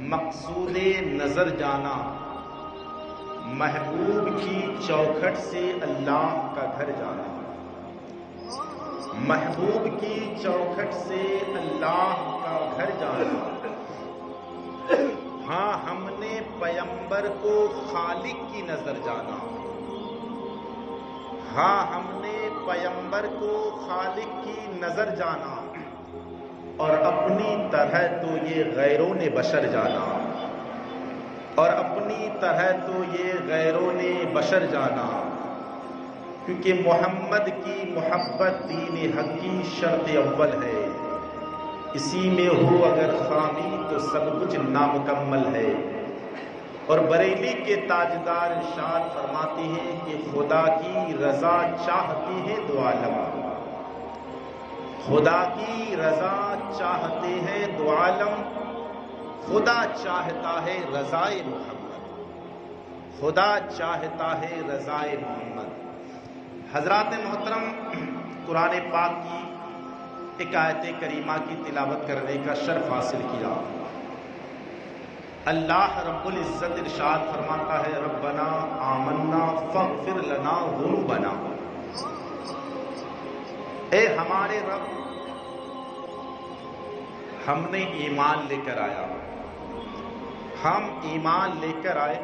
مقصود نظر جانا، محبوب کی چوکھٹ سے اللہ کا گھر جانا، محبوب کی چوکھٹ سے اللہ کا گھر جانا۔ ہاں ہم نے پیغمبر کو خالق کی نظر جانا، ہاں ہم نے پیغمبر کو خالق کی نظر جانا، اور اپنی طرح تو یہ غیروں نے بشر جانا، اور اپنی طرح تو یہ غیروں نے بشر جانا، کیونکہ محمد کی محبت دین حق کی شرط اول ہے، اسی میں ہو اگر خامی تو سب کچھ نامکمل ہے۔ اور بریلی کے تاجدار ارشاد فرماتے ہیں کہ خدا کی رضا چاہتے ہیں دو عالم، خدا کی رضا چاہتے ہیں دو عالم، خدا چاہتا ہے رضائے محمد، خدا چاہتا ہے رضائے محمد۔ حضرات محترم، قرآن پاک کی ایک آیت کریمہ کی تلاوت کرنے کا شرف حاصل کیا۔ اللہ رب العزت ارشاد فرماتا ہے ربنا آمنا فاغفر لنا ذنوبنا، اے ہمارے رب ہم نے ایمان لے کر آیا، ہم ایمان لے کر آئے،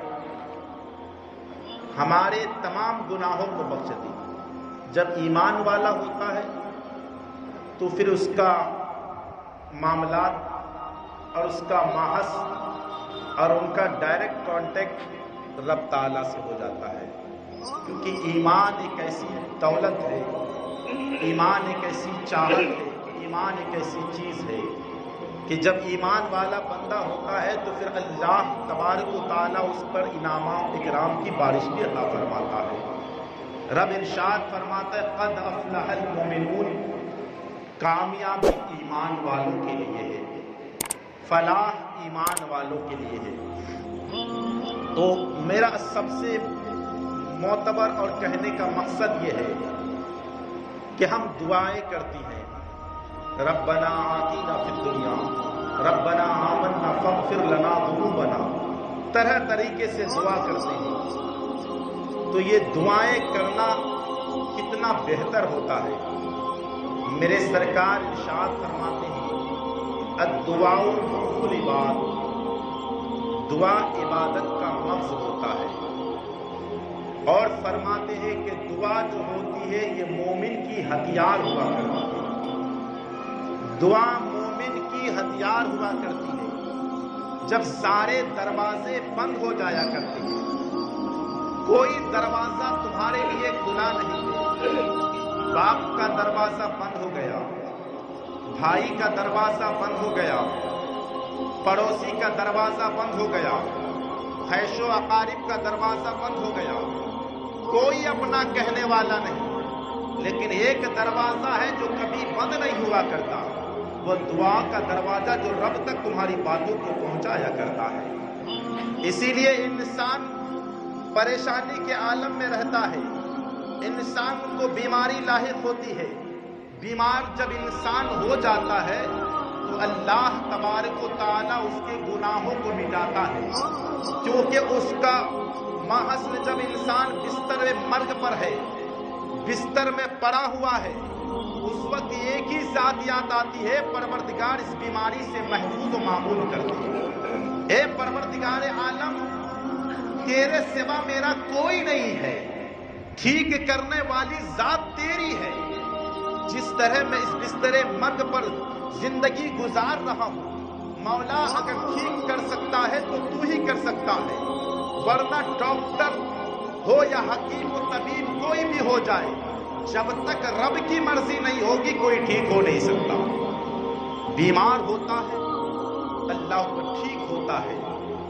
ہمارے تمام گناہوں کو بخش دی۔ جب ایمان والا ہوتا ہے تو پھر اس کا معاملات اور اس کا ماحص اور ان کا ڈائریکٹ کانٹیکٹ رب تعالیٰ سے ہو جاتا ہے، کیونکہ ایمان ایک ایسی دولت ہے، ایمان ایک ایسی چاہت ہے، ایمان ایک ایسی چیز ہے کہ جب ایمان والا بندہ ہوتا ہے تو پھر اللہ تبارک و تعالیٰ اس پر انعامات اکرام کی بارش بھی عطا فرماتا ہے۔ رب ارشاد فرماتا ہے قد افلح المؤمنون، کامیابی ایمان والوں کے لیے ہے، فلاح ایمان والوں کے لیے ہے۔ تو میرا سب سے معتبر اور کہنے کا مقصد یہ ہے کہ ہم دعائیں کرتی ہیں، ربنا آتینا فی الدنیا، ربنا آمنا فاغفر لنا ذنوبنا، طرح طریقے سے دعا کرتے ہیں۔ تو یہ دعائیں کرنا کتنا بہتر ہوتا ہے۔ میرے سرکار ارشاد فرماتے ہیں الدعاء مخ العباد، دعا عبادت کا مغز ہوتا ہے، اور فرماتے ہیں کہ دعا جو ہوتی ہے یہ مومن کی ہتھیار ہوا کرتی ہے، دعا مومن کی ہتھیار ہوا کرتی ہے۔ جب سارے دروازے بند ہو جایا کرتے ہیں، کوئی دروازہ تمہارے لیے کھلا نہیں ہے، باپ کا دروازہ بند ہو گیا، بھائی کا دروازہ بند ہو گیا، پڑوسی کا دروازہ بند ہو گیا، خیش و اقارب کا دروازہ بند ہو گیا، کوئی اپنا کہنے والا نہیں، لیکن ایک دروازہ ہے جو کبھی بند نہیں ہوا کرتا، وہ دعا کا دروازہ جو رب تک تمہاری باتوں کو پہنچایا کرتا ہے۔ اسی لیے انسان پریشانی کے عالم میں رہتا ہے، انسان کو بیماری لاحق ہوتی ہے، بیمار جب انسان ہو جاتا ہے تو اللہ تبارک و تعالیٰ اس کے گناہوں کو مٹاتا ہے، کیونکہ اس کا ماحصل جب انسان بستر مرگ پر ہے، بستر میں پڑا ہوا ہے، اس وقت ایک ہی ذات یاد آتی ہے، پروردگار اس بیماری سے محفوظ و معمول کر دے۔ اے پروردگار عالم، تیرے سوا میرا کوئی نہیں ہے، ٹھیک کرنے والی ذات تیری ہے۔ جس طرح میں اس بستر مرگ پر زندگی گزار رہا ہوں، مولا اگر ٹھیک کر سکتا ہے تو تو ہی کر سکتا ہے، ورنہ ڈاکٹر ہو یا حکیم و طبیب کوئی بھی ہو جائے، جب تک رب کی مرضی نہیں ہوگی کوئی ٹھیک ہو نہیں سکتا۔ بیمار ہوتا ہے اللہ کو ٹھیک ہوتا ہے،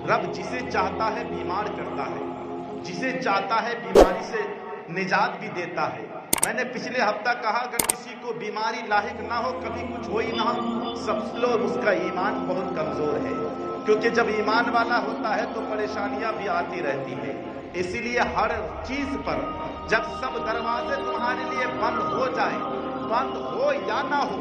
رب جسے چاہتا ہے بیمار کرتا ہے، جسے چاہتا ہے بیماری سے نجات بھی دیتا ہے۔ میں نے پچھلے ہفتہ کہا اگر کسی کو بیماری لاحق نہ ہو، کبھی کچھ ہو ہی نہ ہو، سب لوگ اس کا ایمان بہت کمزور ہے، کیونکہ جب ایمان والا ہوتا ہے تو پریشانیاں بھی آتی رہتی ہیں۔ اسی لیے ہر چیز پر جب سب دروازے تمہارے لیے بند ہو جائے، بند ہو یا نہ ہو،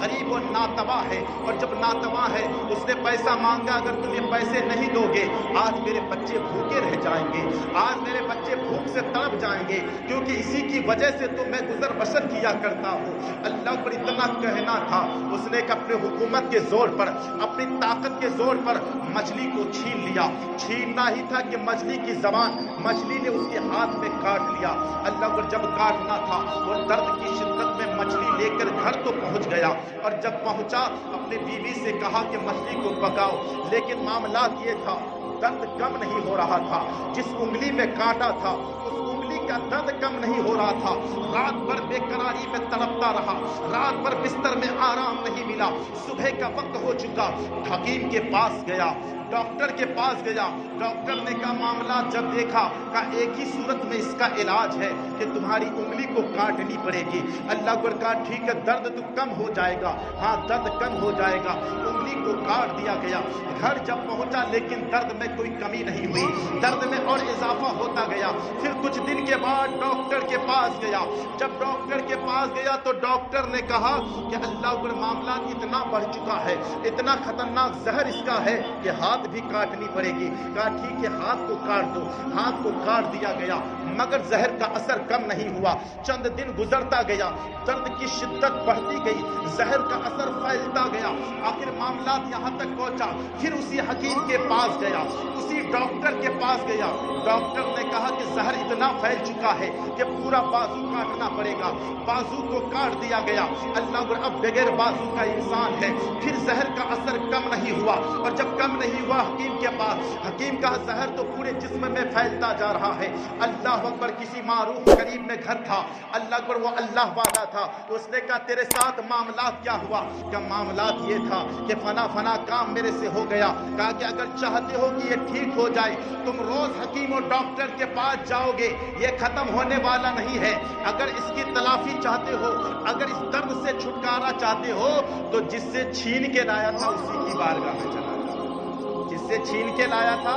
غریب و ناتوا ہے، اور جب ناتوا ہے اس نے پیسہ مانگا، اگر تم یہ پیسے نہیں دو گے آج میرے بچے بھوکے رہ جائیں گے، آج میرے بچے بھوک سے تڑپ جائیں گے، کیونکہ اسی کی وجہ سے تو میں گزر بسر کیا کرتا ہوں۔ اللہ پر اتنا کہنا تھا، اس نے اپنے حکومت کے زور پر، اپنی طاقت کے زور پر مچھلی کو چھین لیا۔ چھیننا ہی تھا کہ مچھلی کی زبان، مچھلی نے اس کے ہاتھ میں کاٹ لیا۔ اللہ پر جب کاٹنا تھا وہ درد کی شدت میں مچھلی لے کر گھر تو پہنچ گیا، اور جب پہنچا اپنی بیوی سے کہا کہ مچھلی کو پکاؤ، لیکن معاملات یہ تھا درد کم نہیں ہو رہا تھا، جس انگلی میں کاٹا تھا اس انگلی کا درد کم نہیں ہو رہا تھا۔ رات بھر بے قراری میں تڑپتا رہا، رات بھر بستر میں آرام نہیں ملا۔ صبح کا وقت ہو چکا، حکیم کے پاس گیا، ڈاکٹر کے پاس گیا۔ ڈاکٹر نے کہا معاملات جب دیکھا، کہا ایک ہی صورت میں اس کا علاج ہے کہ تمہاری انگلی کو کاٹنی پڑے گی۔ اللہ کو کہا ٹھیک ہے، درد تو کم ہو جائے گا، ہاں درد کم ہو جائے گا۔ انگلی کو کاٹ دیا گیا۔ گھر جب پہنچا لیکن درد میں کوئی کمی نہیں ہوئی، درد میں اور اضافہ ہوتا گیا۔ پھر کچھ دن کے بعد ڈاکٹر کے پاس گیا۔ جب ڈاکٹر کے پاس گیا تو ڈاکٹر نے کہا کہ اللہ پر معاملات اتنا بڑھ چکا ہے، اتنا خطرناک زہر اس کا ہے کہ ہاتھ بھی کاٹنی پڑے گی۔ کہا ٹھیک ہے ہاتھ کو کاٹ دو۔ ہاتھ کو کاٹ دیا گیا مگر زہر کا اثر کم نہیں ہوا۔ چند دن گزرتا گیا، درد کی شدت بڑھتی گئی، زہر کا اثر پھیلتا گیا، آخر معاملات یہاں تک پہنچا۔ پھر اسی حکیم کے پاس گیا، اسی ڈاکٹر کے پاس گیا۔ ڈاکٹر نے کہا کہ زہر اتنا پھیل چکا ہے کہ پورا بازو کاٹنا پڑے گا۔ بازو کو کاٹ دیا گیا۔ اللہ پر اب بغیر بازو کا انسان ہے۔ پھر زہر کا اثر کم نہیں ہوا، اور جب کم نہیں ہوا حکیم کے پاس، حکیم کا زہر تو پورے جسم میں پھیلتا جا رہا ہے۔ اللہ اکبر، کسی معروف قریب میں گھر تھا، اللہ اکبر وہ اللہ والا تھا۔ اس نے کہا تیرے ساتھ معاملات کیا ہوا؟ کہ معاملات یہ تھا کہ فنا فنا کام میرے سے ہو گیا۔ کہا کہ اگر چاہتے ہو کہ یہ ٹھیک ہو جائے تم روز حکیم اور ڈاکٹر کے پاس جاؤ گے، یہ ختم ہونے والا نہیں ہے۔ اگر اس کی تلافی چاہتے ہو، اگر اس درد سے چھٹکارا چاہتے ہو تو جس سے چھین کے لایا تھا اسی کی بارگاہ میں چلا جا، جس سے چھین کے لایا تھا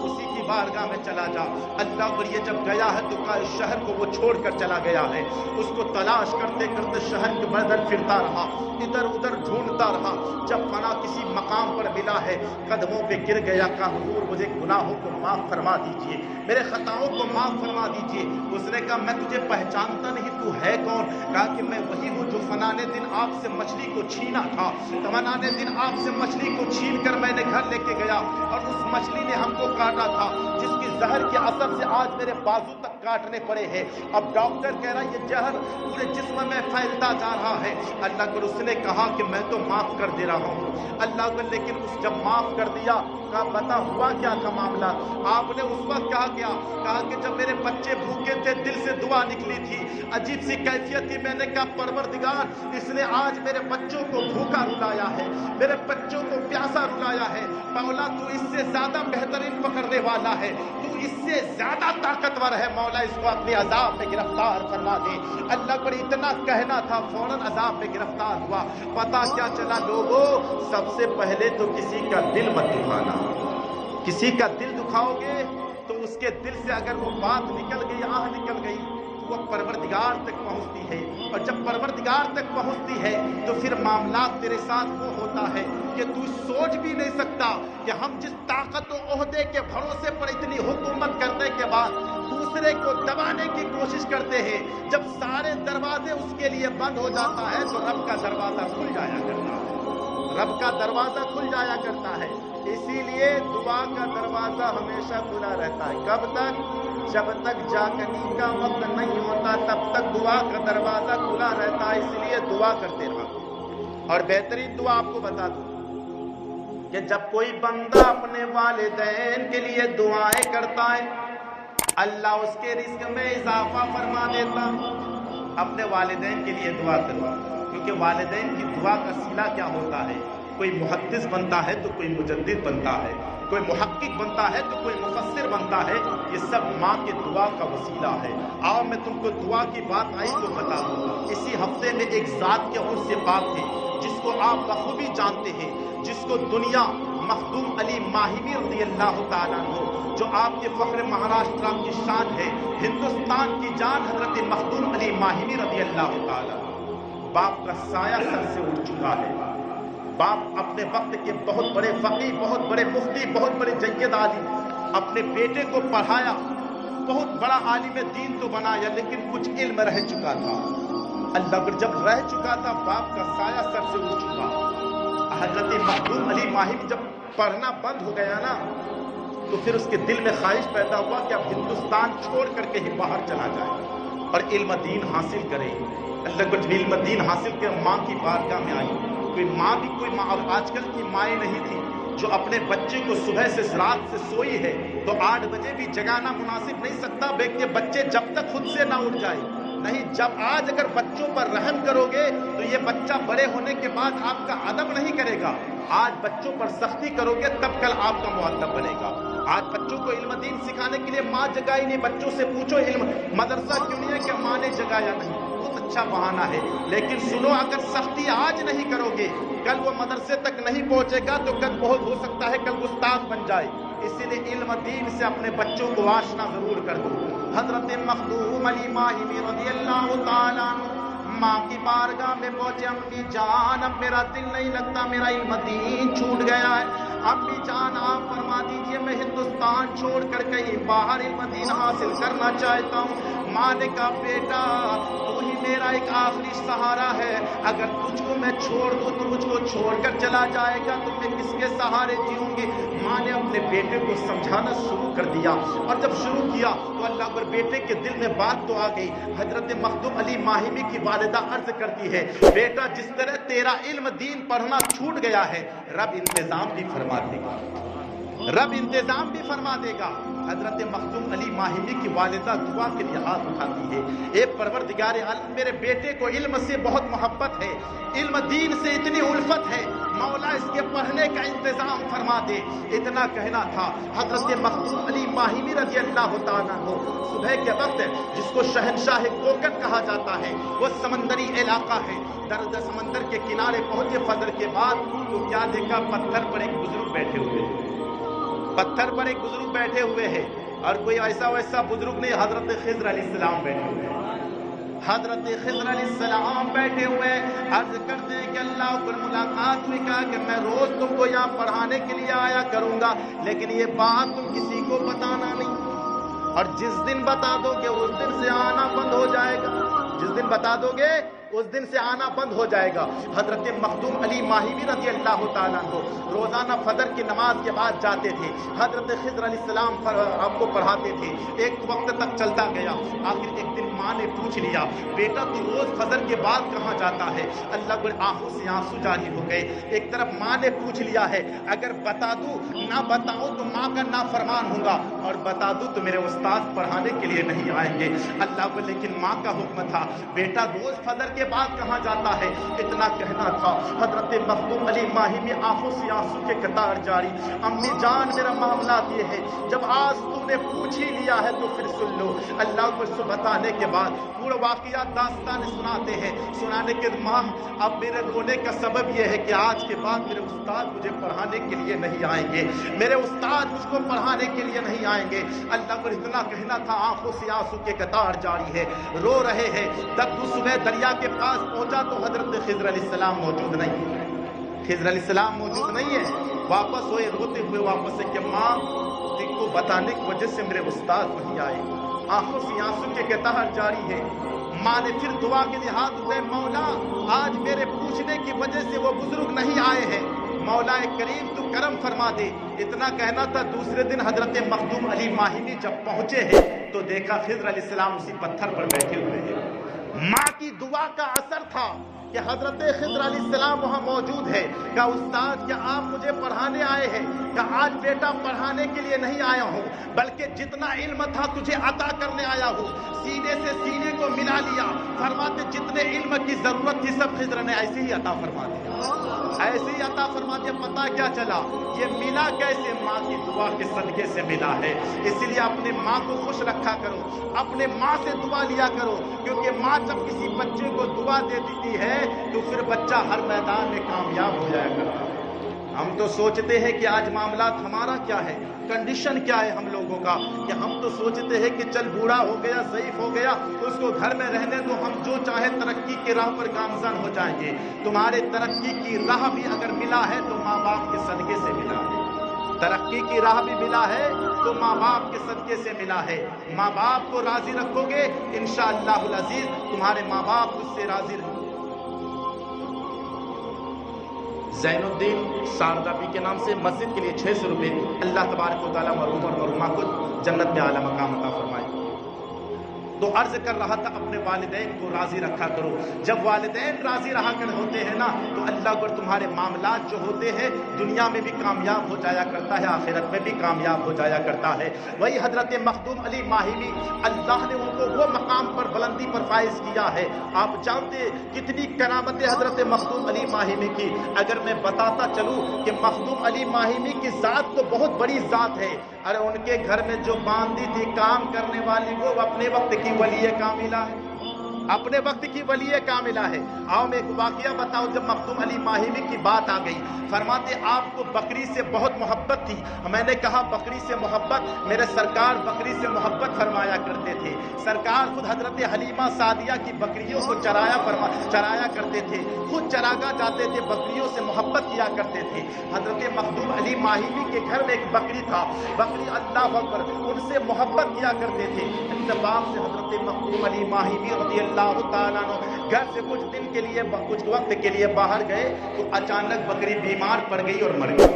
اسی کی بارگاہ میں چلا جا۔ اللہ پر یہ جب گیا ہے تو شہر کو وہ چھوڑ کر چلا گیا ہے۔ اس کو تلاش کرتے کرتے شہر کے بدر پھرتا رہا، ادھر ادھر ڈھونڈتا رہا۔ جب فنا کسی مقام پر ملا ہے قدموں پہ گر گیا، کہا حضور مجھے گناہوں کو معاف فرما دیجئے، میرے خطاؤں کو معاف فرما دیجئے۔ اس نے کہا میں تجھے پہچانتا نہیں، تو ہے کون؟ کہا کہ میں وہی ہوں جو فنا نے دن آپ سے مچھلی کو چھینا تھا، فنا نے دن آپ سے مچھلی کو چھین کر میں نے گھر لے کے گیا، اور اس مچھلی نے ہم کو کاٹا تھا، جس کی زہر کے اثر سے آج میرے بازو تک کاٹنے پڑے ہیں۔ اب ڈاکٹر کہہ رہا ہے یہ زہر پورے جسم میں پھیلتا جا رہا ہے۔ اللہ کو اس نے کہا کہ میں تو معاف کر دے رہا ہوں۔ اللہ کو لیکن اس جب معاف کر دیا، کہا بتا ہوا کیا تھا معاملہ؟ آپ نے اس وقت کہا کیا؟ کہا کہ جب میرے بچے بھوکے تھے دل سے دعا نکلی تھی، عجیب سی کیفیت تھی، میں نے کہا پروردگار اس نے آج میرے بچوں کو بھوکا رلایا ہے، میرے بچوں کو پیاسا رلایا ہے، مولا تو اس سے زیادہ بہترین پکڑنے والا ہے، تو اس سے زیادہ طاقتور ہے، مولا اس کو اپنے عذاب میں گرفتار فرما دے۔ اللہ پر اتنا کہنا تھا، فوراً عذاب میں گرفتار ہوا۔ پتا کیا چلا لوگوں؟ سب سے پہلے تو کسی کا دل مت دکھانا، کسی کا دل دکھاؤ گے تو اس کے دل سے اگر وہ بات نکل گئی، آہ نکل گئی، وہ پروردگار تک پہنچتی ہے، اور جب پروردگار تک پہنچتی ہے تو پھر معاملات تیرے ساتھ وہ ہوتا ہے کہ تو سوچ بھی نہیں سکتا کہ ہم جس طاقت و عہدے کے بھروسے پر اتنی حکومت کرنے کے بعد دوسرے کو دبانے کی کوشش کرتے ہیں، جب سارے دروازے اس کے لیے بند ہو جاتا ہے تو رب کا دروازہ کھل جایا کرتا ہے، رب کا دروازہ کھل جایا کرتا ہے۔ اسی لیے دعا کا دروازہ ہمیشہ کھلا رہتا ہے۔ کب تک؟ جب تک جاگنے کا وقت نہیں ہوتا تب تک دعا کا دروازہ کھلا رہتا ہے، اس لیے دعا کرتے رہو۔ اور بہترین دعا آپ کو بتا دوں کہ جب کوئی بندہ اپنے والدین کے لیے دعائیں کرتا ہے اللہ اس کے رزق میں اضافہ فرما دیتا۔ اپنے والدین کے لیے دعا کرو، کیونکہ والدین کی دعا کا صلہ کیا ہوتا ہے؟ کوئی محدث بنتا ہے تو کوئی مجدد بنتا ہے، کوئی محقق بنتا ہے تو کوئی مفسر بنتا ہے، یہ سب ماں کی دعا کا وسیلہ ہے۔ آؤ میں تم کو دعا کی بات آئی تو بتا دوں۔ اسی ہفتے میں ایک ذات کے عرض سے بات ہے جس کو آپ بخوبی جانتے ہیں، جس کو دنیا مخدوم علی ماہمی رضی اللہ تعالیٰ عنہ، جو آپ کے فخر مہاراشٹرا کی شان ہے، ہندوستان کی جان حضرت مخدوم علی ماہمی رضی اللہ تعالیٰ عنہ، باپ کا سایہ سر سے اٹھ چکا ہے۔ باپ اپنے وقت کے بہت بڑے فقیہ، بہت بڑے مفتی، بہت بڑے جید عالم، اپنے بیٹے کو پڑھایا، بہت بڑا عالم دین تو بنایا، لیکن کچھ علم رہ چکا تھا۔ اللہ پر جب رہ چکا تھا، باپ کا سایہ سر سے اٹھ چکا۔ حضرت مخدوم علی ماہمی جب پڑھنا بند ہو گیا نا، تو پھر اس کے دل میں خواہش پیدا ہوا کہ اب ہندوستان چھوڑ کر کے ہی باہر چلا جائے اور علم دین حاصل کرے۔ اللہ کو علم دین حاصل کر ماں کی بارگاہ میں آئی۔ کوئی ماں بھی کوئی ماں، اور آج کل کی مائیں نہیں تھی جو اپنے بچے کو صبح سے رات سے سوئی ہے تو 8 بجے بھی جگانا مناسب نہیں سکتا کہ بچے جب تک خود سے نہ اٹھ جائے۔ نہیں، جب آج اگر بچوں پر رحم کرو گے تو یہ بچہ بڑے ہونے کے بعد آپ کا ادب نہیں کرے گا۔ آج بچوں پر سختی کرو گے تب کل آپ کا مؤدب بنے گا۔ آج بچوں کو علم دین سکھانے کے لیے ماں جگائی نہیں، بچوں سے پوچھو علم مدرسہ کیوں نہیں ہے کہ ماں نے جگایا نہیں، بہت اچھا بہانہ ہے۔ لیکن سنو، اگر سختی آج نہیں کرو گے، کل وہ مدرسے تک نہیں پہنچے گا تو کل بہت ہو سکتا ہے کل استاد بن جائے۔ اسی لیے علم دین سے اپنے بچوں کو آشنا ضرور کر دو۔ حضرت مخدوم علی ماہمی رضی اللہ تعالیٰ عنہ ماں کی بارگاہ میں پہنچے، امی جان اب میرا دل نہیں لگتا، میرا علم دین چھوٹ گیا ہے، امی جان آپ فرما دیجئے میں ہندوستان چھوڑ کر کہیں باہر علم دین حاصل کرنا چاہتا ہوں۔ ماں نے کہا بیٹا تو ہی میرا ایک آخری سہارا ہے، اگر تجھ کو میں چھوڑ دوں تو مجھ کو چھوڑ کر چلا جائے گا تو میں کس کے سہارے جیوں گی۔ ماں نے اپنے بیٹے کو سمجھانا شروع کر دیا، اور جب شروع کیا تو اللہ پر بیٹے کے دل میں بات تو آ گئی۔ حضرت مخدوم علی ماہمی کی والدہ عرض کرتی ہے، بیٹا جس طرح تیرا علم دین پڑھنا چھوٹ گیا ہے، رب انتظام بھی فرما دے گا، رب انتظام بھی فرما دے گا۔ حضرت مخدوم علی ماہمی کی والدہ دعا کے لیے ہاتھ اٹھاتی ہے، اے پروردگار عالم، میرے بیٹے کو علم سے بہت محبت ہے، علم دین سے اتنی الفت ہے، مولا اس کے پڑھنے کا انتظام فرما دے۔ اتنا کہنا تھا، حضرت مخدوم علی ماہمی رضی اللہ تعالیٰ عنہ صبح کے وقت، جس کو شہنشاہ کوکن کہا جاتا ہے، وہ سمندری علاقہ ہے، درد سمندر کے کنارے پہنچے فجر کے بعد تو کیا دیکھا، پتھر پر ایک بزرگ بیٹھے ہوئے ہیں، پتھر پر ایک بزرگ بیٹھے ہوئے ہیں، اور کوئی ایسا ویسا بزرگ نہیں، حضرت خضر علیہ السلام بیٹھے ہوئے ہیں۔ حضرت خضر علیہ السلام بیٹھے ہوئے عرض کرتے ہیں کہ اللہ پر ملاقات ہوئی، کہا کہ میں روز تم کو یہاں پڑھانے کے لیے آیا کروں گا، لیکن یہ بات تم کسی کو بتانا نہیں، اور جس دن بتا دو گے اس دن سے آنا بند ہو جائے گا، جس دن بتا دو گے اس دن سے آنا بند ہو جائے گا۔ حضرت مخدوم علی ماہمی رضی اللہ تعالیٰ عنہ روزانہ فجر کی نماز کے بعد جاتے تھے، حضرت خضر علیہ السلام آپ کو پڑھاتے تھے، ایک وقت تک چلتا گیا، آخر ایک دن ماں نے پوچھ لیا، بیٹا تو روز فجر کے بعد کہاں جاتا ہے؟ اللہ کو آنکھوں سے آنسو جاری ہو گئے۔ ایک طرف ماں نے پوچھ لیا ہے، اگر بتا دوں نہ بتاؤں تو ماں کا نافرمان ہوں گا، اور بتا دوں تو میرے استاد پڑھانے کے لیے نہیں آئیں گے۔ اللہ کو لیکن ماں کا حکم تھا، بیٹا روز فجر کے بعد کہاں جاتا ہے؟ اتنا کہنا تھا، حضرت مخدوم علی ماہمی آنکھوں سے آنسو کے قطار جاری، امی جان میرا معاملات یہ ہے، جب آج تو نے پوچھ ہی لیا ہے تو پھر سن لو۔ اللہ کو بتانے کے بعد پورا واقعات داستان سناتے ہیں، سنانے کے ماں اب میرے رونے کا سبب یہ ہے کہ آج کے بعد میرے استاد مجھے پڑھانے کے لیے نہیں آئیں گے، میرے استاد مجھ کو پڑھانے کے لیے نہیں آئیں گے۔ اللہ کو اتنا کہنا تھا، آنکھوں سے آنسو کے قطار جاری ہے، رو رہے ہیں۔ جب صبح دریا کے پاس پہنچا تو حضرت خضر علیہ السلام موجود نہیں ہے، خضر علیہ السلام موجود نہیں ہے۔ واپس ہوئے، روتے ہوئے واپس ہے کہ ماں تم کو بتانے کی وجہ سے میرے استاد نہیں آئے، آنکھوں سے آنسو کے قطار جاری ہے۔ ماں نے پھر دعا کے لیے ہاتھ اٹھائے، مولا آج میرے پوچھنے کی وجہ سے وہ بزرگ نہیں آئے ہیں، مولا کریم تو کرم فرما دے۔ اتنا کہنا تھا، دوسرے دن حضرت مخدوم علی ماہمی جب پہنچے ہیں تو دیکھا خضر علیہ السلام اسی پتھر پر بیٹھے ہوئے ہیں۔ ماں کی دعا کا اثر تھا کہ حضرت خضر علیہ السلام وہاں موجود ہے۔ کہا استاد کیا آپ مجھے پڑھانے آئے ہیں؟ کہا آج بیٹا پڑھانے کے لیے نہیں آیا ہوں، بلکہ جتنا علم تھا تجھے عطا کرنے آیا ہوں۔ سینے سے سینے کو ملا لیا، فرماتے جتنے علم کی ضرورت تھی سب خضر نے ایسے ہی عطا فرما دیا، ایسے ہی عطا فرما دیا۔ پتہ کیا چلا یہ ملا کیسے؟ ماں کی دعا کے صدقے سے ملا ہے۔ اسی لیے اپنے ماں کو خوش رکھا کرو، اپنے ماں سے دعا لیا کرو، کیونکہ ماں جب کسی بچے کو دعا دے دیتی ہے تو پھر بچہ ہر میدان میں کامیاب ہو جائے گا۔ ہم تو سوچتے ہیں کہ آج معاملات ہمارا کیا ہے، کنڈیشن کیا ہے ہم لوگوں لوگوں کا کہ ہم تو سوچتے ہیں کہ چل بوڑھا ہو گیا، ضعیف ہو گیا، اس کو گھر میں رہنے دو، ہم جو چاہے ترقی کی راہ پر گامزن ہو جائیں گے۔ تمہارے ترقی کی راہ بھی اگر ملا ہے تو ماں باپ کے صدقے سے ملا ہے، ترقی کی راہ بھی ملا ہے تو ماں باپ کے صدقے سے ملا ہے۔ ماں باپ کو راضی رکھو گے انشاءاللہ العزیز تمہارے ماں باپ اس سے راضی رہیں گے۔ زین الدین شاردابی کے نام سے مسجد کے لیے 600 روپے، اللہ تبارک و تعالیٰ مرحوم اور مرحومہ کو جنت میں اعلیٰ مقام عطا فرمائے۔ تو عرض کر رہا تھا اپنے والدین کو راضی رکھا کرو۔ جب والدین راضی رہا کر ہوتے ہیں نا تو اللہ پر تمہارے معاملات جو ہوتے ہیں دنیا میں بھی کامیاب ہو جایا کرتا ہے، آخرت میں بھی کامیاب ہو جایا کرتا ہے۔ وہی حضرت مخدوم علی ماہمی، اللہ نے ان کو وہ مقام پر بلندی پر فائز کیا ہے۔ آپ جانتے کتنی کرامت حضرت مخدوم علی ماہمی کی، اگر میں بتاتا چلوں کہ مخدوم علی ماہمی کی ذات تو بہت بڑی ذات ہے۔ ارے ان کے گھر میں جو باندھی تھی کام کرنے والی، وہ اپنے وقت کی ولی کاملہ ہے، اپنے وقت کی ولی کاملہ ہے۔ آؤ میں ایک واقعہ بتاؤں، جب مخدوم علی ماہمی کی بات آ گئی، فرماتے آپ کو بکری سے بہت محبت تھی۔ میں نے کہا بکری سے محبت؟ میرے سرکار بکری سے محبت فرمایا کرتے تھے۔ سرکار خود حضرت حلیمہ سعدیہ کی بکریوں کو چرایا کرتے تھے، خود چراگاہ جاتے تھے، بکریوں سے محبت کیا کرتے تھے۔ حضرت مخدوم علی ماہمی کے گھر میں ایک بکری تھا، بکری اللہ اکبر، ان سے محبت کیا کرتے تھے۔ اتفاق سے حضرت مخدوم علی ماہمی رضی اللہ تعالیٰ عنہ گھر سے کچھ وقت کے لیے باہر گئے تو اچانک بکری بیمار پڑ گئی اور مر گئی۔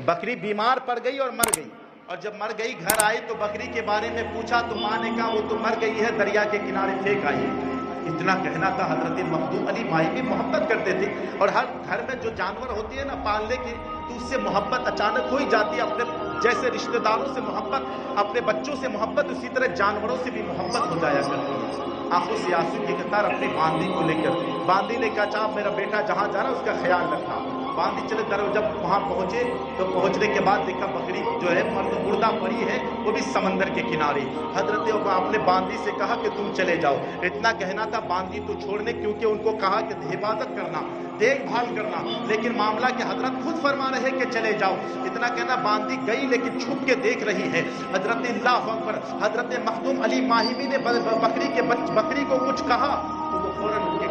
بکری بیمار پڑ گئی اور مر گئی، اور جب مر گئی گھر آئی تو بکری کے بارے میں پوچھا تو ماں نے کہا وہ تو مر گئی ہے، دریا کے کنارے پھینک آئی۔ اتنا کہنا تھا۔ حضرت مخدوم علی ماہمی محبت کرتے تھے، اور ہر گھر میں جو جانور ہوتی ہے نا پالنے کی، تو اس سے محبت اچانک ہو ہی جاتی ہے۔ اپنے جیسے رشتہ داروں سے محبت، اپنے بچوں سے محبت، اسی طرح جانوروں سے بھی محبت ہو جایا کرتی ہے۔ آنکھوں سے آنسو کی قطار اپنی باندی کو لے کر، باندی نے کہا چاپ میرا بیٹا جہاں جا رہا اس کا خیال رکھنا۔ باندی چلے جب وہاں پہنچے تو پہنچنے کے بعد دیکھا بکری جو ہے مردہ پڑی ہے، وہ بھی سمندر کے کنارے۔ حضرت اپنے باندی سے کہا کہ تم چلے جاؤ۔ اتنا کہنا تھا باندی تو چھوڑنے، کیونکہ ان کو کہا کہ حفاظت کرنا، دیکھ بھال کرنا، لیکن معاملہ کہ حضرت خود فرما رہے کہ چلے جاؤ۔ اتنا کہنا باندی گئی لیکن چھپ کے دیکھ رہی ہے۔ حضرت اللہ اکبر، حضرت مخدوم علی ماہمی نے بکری کو کچھ کہا تو وہ فوراً اٹھ کے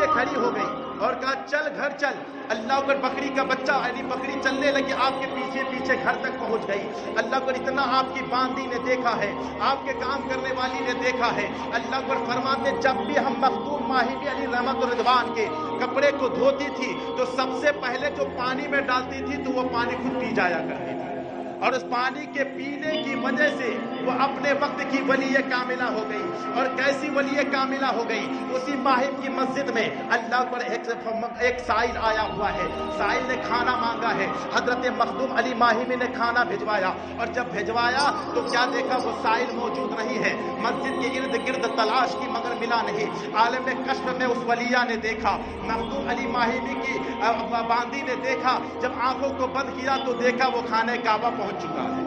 کھڑی ہو گئی اور کہا چل گھر چل۔ اللہ اکبر، بکری کا بچہ یعنی بکری چلنے لگی، آپ کے پیچھے پیچھے گھر تک پہنچ گئی۔ اللہ اکبر، اتنا آپ کی باندی نے دیکھا ہے، آپ کے کام کرنے والی نے دیکھا ہے۔ اللہ اکبر فرماتے جب بھی ہم مخدوم ماہمی علی رحمت و رضوان کے کپڑے کو دھوتی تھی تو سب سے پہلے جو پانی میں ڈالتی تھی تو وہ پانی خود پی جایا کرتی تھی، اور اس پانی کے پینے کی وجہ سے وہ اپنے وقت کی ولی کاملہ ہو گئی۔ اور کیسی ولی کاملہ ہو گئی؟ اسی ماہم کی مسجد میں اللہ پر ایک سائل آیا ہوا ہے، سائل نے کھانا مانگا ہے، حضرت مخدوم علی ماہمی نے کھانا بھجوایا، اور جب بھجوایا تو کیا دیکھا؟ وہ سائل موجود نہیں ہے، مسجد کے ارد گرد تلاش کی مگر ملا نہیں۔ عالم کشف میں اس ولیہ نے دیکھا، مخدوم علی ماہمی کی باندی نے دیکھا، جب آنکھوں کو بند کیا تو دیکھا وہ خانہ کعبہ پہنچ چکا ہے،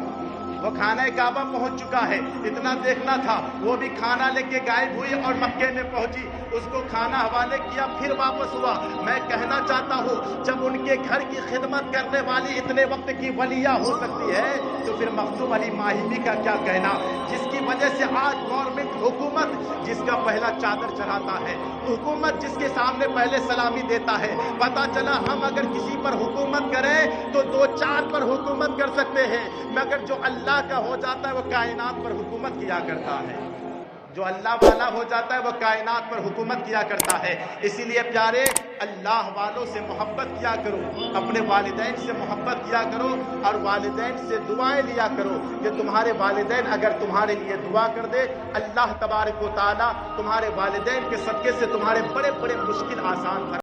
وہ خانہ کعبہ پہنچ چکا ہے۔ اتنا دیکھنا تھا، وہ بھی کھانا لے کے غائب ہوئی اور مکے میں پہنچی، اس کو کھانا حوالے کیا، پھر واپس ہوا۔ میں کہنا چاہتا ہوں جب ان کے گھر کی خدمت کرنے والی اتنے وقت کی ولیہ ہو سکتی ہے تو پھر مخدوم علی ماہمی کا کیا کہنا، جس کی وجہ سے آج گورنمنٹ حکومت جس کا پہلا چادر چڑھاتا ہے، حکومت جس کے سامنے پہلے سلامی دیتا ہے۔ پتہ چلا ہم اگر کسی پر حکومت کریں تو 2-4 پر حکومت کر سکتے ہیں، مگر جو اللہ کا ہو جاتا ہے وہ کائنات پر حکومت کیا کرتا ہے، جو اللہ والا ہو جاتا ہے وہ کائنات پر حکومت کیا کرتا ہے۔ اسی لیے پیارے، اللہ والوں سے محبت کیا کرو، اپنے والدین سے محبت کیا کرو، اور والدین سے دعائیں لیا کرو کہ تمہارے والدین اگر تمہارے لیے دعا کر دے، اللہ تبارک و تعالیٰ تمہارے والدین کے صدقے سے تمہارے بڑے بڑے مشکل آسان